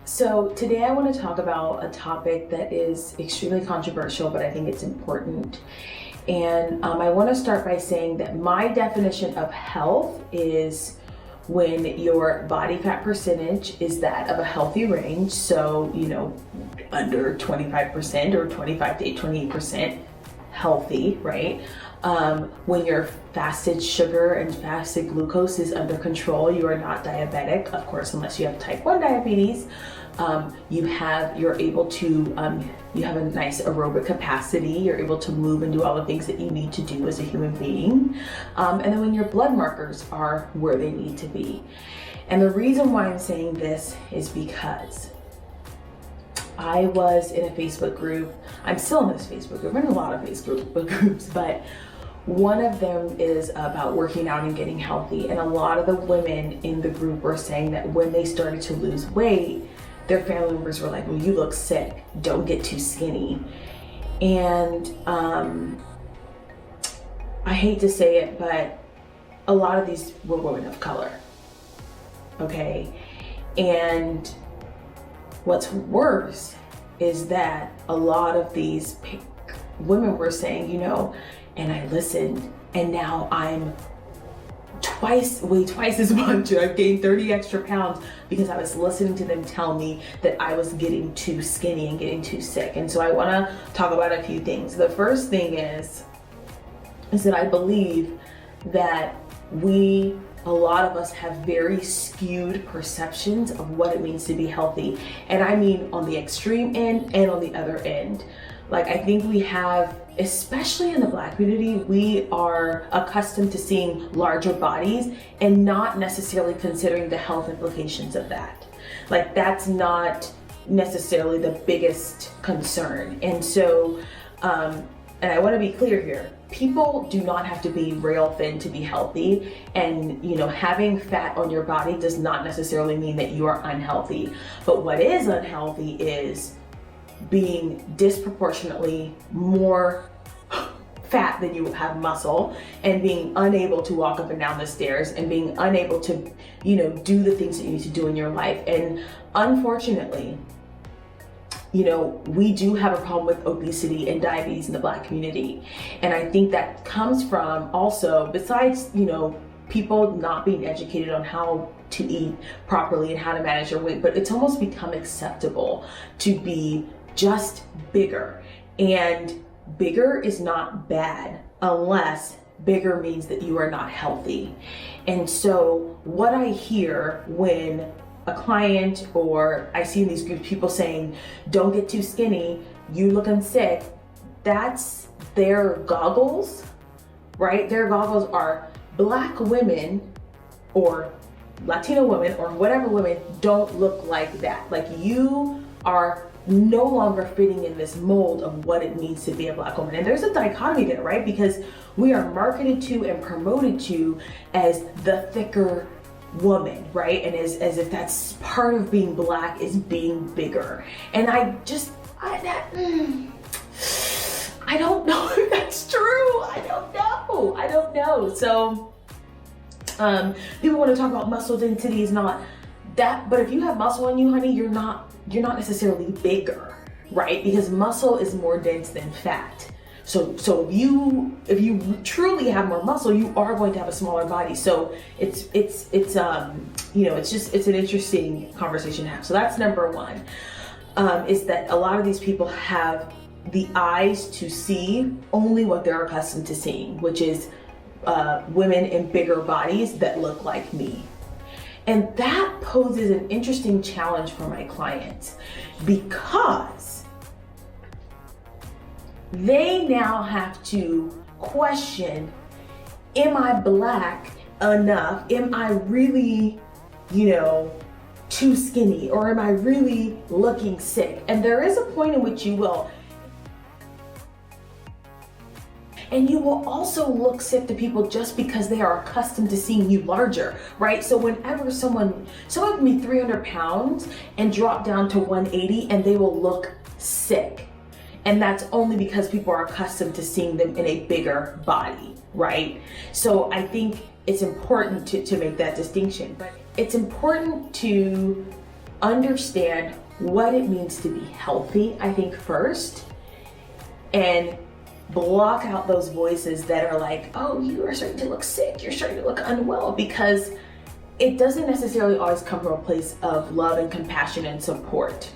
So today I want to talk about a topic that is extremely controversial, but I think it's important. And I want to start by saying that my definition of health is when your body fat percentage is that of a healthy range. So, under 25% or 25 to 28% healthy, right? When your fasted sugar and fasted glucose is under control, you are not diabetic, of course, unless you have type 1 diabetes. You have a nice aerobic capacity. You're able to move and do all the things that you need to do as a human being. And then when your blood markers are where they need to be. And the reason why I'm saying this is because I was in a Facebook group. I'm still in this Facebook group. I'm in a lot of Facebook groups, but one of them is about working out and getting healthy. And a lot of the women in the group were saying that when they started to lose weight, their family members were like, well, you look sick, don't get too skinny. And I hate to say it, but a lot of these were women of color, okay? And what's worse is that a lot of these women were saying, and I listened, and now I'm weigh twice as much. I've gained 30 extra pounds because I was listening to them tell me that I was getting too skinny and getting too sick. And so I want to talk about a few things. The first thing is that I believe that a lot of us have very skewed perceptions of what it means to be healthy. And I mean on the extreme end and on the other end. Like, I think we have, especially in the Black community, we are accustomed to seeing larger bodies and not necessarily considering the health implications of that. Like, that's not necessarily the biggest concern. And so, and I want to be clear here, people do not have to be rail thin to be healthy. And, having fat on your body does not necessarily mean that you are unhealthy. But what is unhealthy is being disproportionately more fat than you have muscle, and being unable to walk up and down the stairs, and being unable to, do the things that you need to do in your life. And unfortunately, we do have a problem with obesity and diabetes in the Black community. And I think that comes from also, besides, people not being educated on how to eat properly and how to manage their weight, but it's almost become acceptable to be just bigger. And bigger is not bad unless bigger means that you are not healthy. And so what I hear when a client, or I see in these groups people saying, don't get too skinny, you looking sick, that's their goggles, right? Their goggles are Black women or Latino women or whatever women don't look like that. Like, you are no longer fitting in this mold of what it means to be a Black woman. And there's a dichotomy there, right? Because we are marketed to and promoted to as the thicker woman, right? And as if that's part of being Black is being bigger. And I don't know if that's true. I don't know. So people want to talk about muscle density is not that, but if you have muscle in you, honey, you're not necessarily bigger, right? Because muscle is more dense than fat. So if you truly have more muscle, you are going to have a smaller body. So it's an interesting conversation to have. So that's number one, is that a lot of these people have the eyes to see only what they're accustomed to seeing, which is women in bigger bodies that look like me. And that poses an interesting challenge for my clients, because they now have to question, am I Black enough? Am I really, too skinny? Or am I really looking sick? And there is a point in which you will. And you will also look sick to people just because they are accustomed to seeing you larger, right? So whenever someone can be 300 pounds and drop down to 180 and they will look sick. And that's only because people are accustomed to seeing them in a bigger body, right? So I think it's important to make that distinction. But it's important to understand what it means to be healthy, I think, first, and block out those voices that are like, oh, you are starting to look sick, you're starting to look unwell, because it doesn't necessarily always come from a place of love and compassion and support.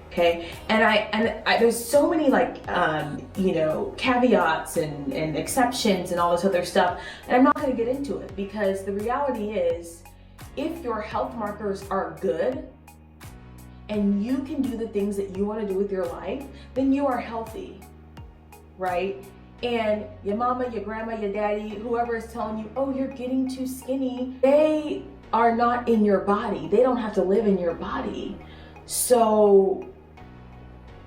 Okay, and I there's so many like caveats and exceptions and all this other stuff, and I'm not going to get into it, because the reality is, if your health markers are good and you can do the things that you want to do with your life, then you are healthy, right? And your mama, your grandma, your daddy, whoever is telling you, oh, you're getting too skinny, they are not in your body. They don't have to live in your body. So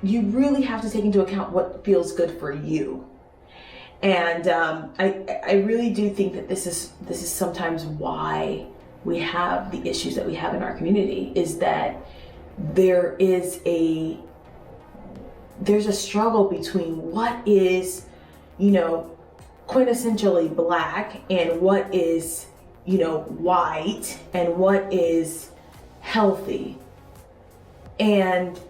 you really have to take into account what feels good for you. And I really do think that this is sometimes why we have the issues that we have in our community, is that there's a struggle between what is, quintessentially Black and what is, white, and what is healthy. And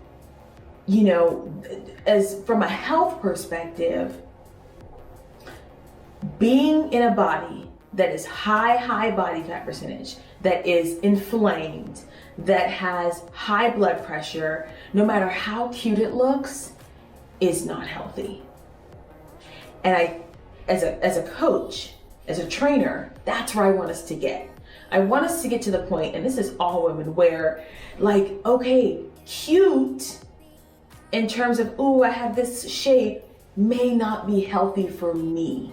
as from a health perspective, being in a body that is high body fat percentage, that is inflamed, that has high blood pressure, no matter how cute it looks, is not healthy. And I, as a coach, as a trainer, that's where I want us to get. I want us to get to the point, and this is all women, where like, okay, cute in terms of, ooh, I have this shape, may not be healthy for me.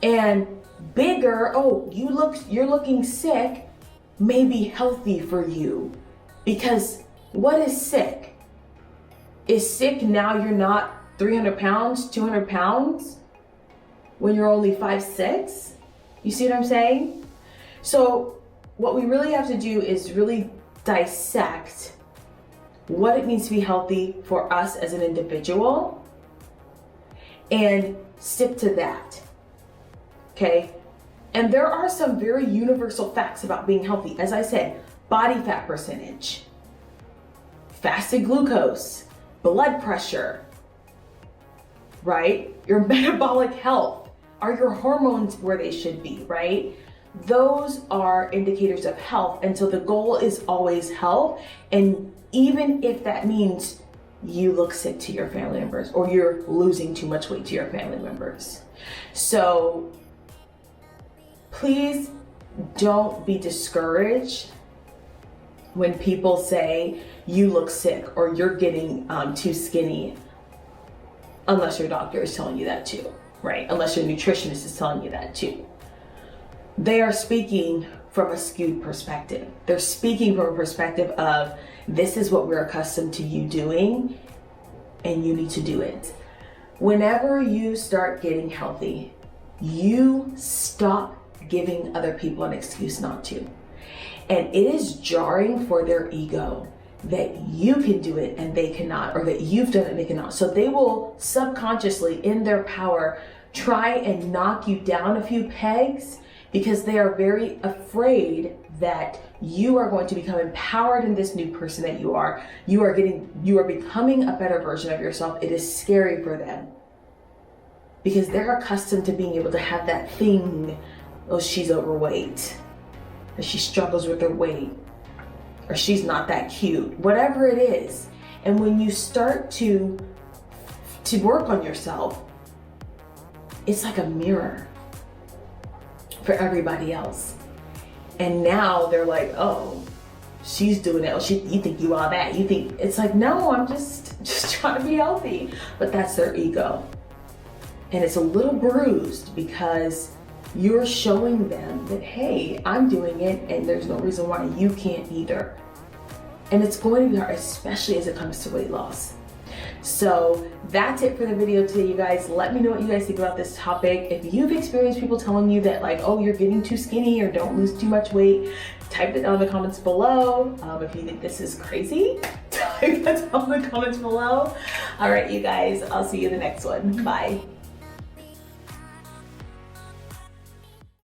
And bigger, oh, you're looking sick, may be healthy for you. Because what is sick? Is sick now you're not 300 pounds, 200 pounds when you're only 5'6"? You see what I'm saying? So what we really have to do is really dissect what it means to be healthy for us as an individual and stick to that, okay? And there are some very universal facts about being healthy. As I said, body fat percentage, fasted glucose, blood pressure, right? Your metabolic health. Are your hormones where they should be, right? Those are indicators of health. And so the goal is always health. And even if that means you look sick to your family members, or you're losing too much weight to your family members. So please don't be discouraged when people say you look sick or you're getting too skinny, unless your doctor is telling you that too, right? Unless your nutritionist is telling you that too. They are speaking from a skewed perspective. They're speaking from a perspective of, this is what we're accustomed to you doing, and you need to do it. Whenever you start getting healthy, you stop giving other people an excuse not to. And it is jarring for their ego that you can do it and they cannot, or that you've done it and they cannot. So they will subconsciously, in their power, try and knock you down a few pegs, because they are very afraid that you are going to become empowered in this new person that you are. You are becoming a better version of yourself. It is scary for them, because they're accustomed to being able to have that thing. Oh, she's overweight, or she struggles with her weight, or she's not that cute, whatever it is. And when you start to work on yourself, it's like a mirror for everybody else. And now they're like, oh, she's doing it. Oh, you think you are that. You think, it's like, no, I'm just trying to be healthy. But that's their ego. And it's a little bruised, because you're showing them that, hey, I'm doing it and there's no reason why you can't either. And it's going to be hard, especially as it comes to weight loss. So that's it for the video today, you guys. Let me know what you guys think about this topic. If you've experienced people telling you that, like, oh, you're getting too skinny or don't lose too much weight, type it down in the comments below. If you think this is crazy, Like, that's all in the comments below. All right, you guys, I'll see you in the next one. Bye.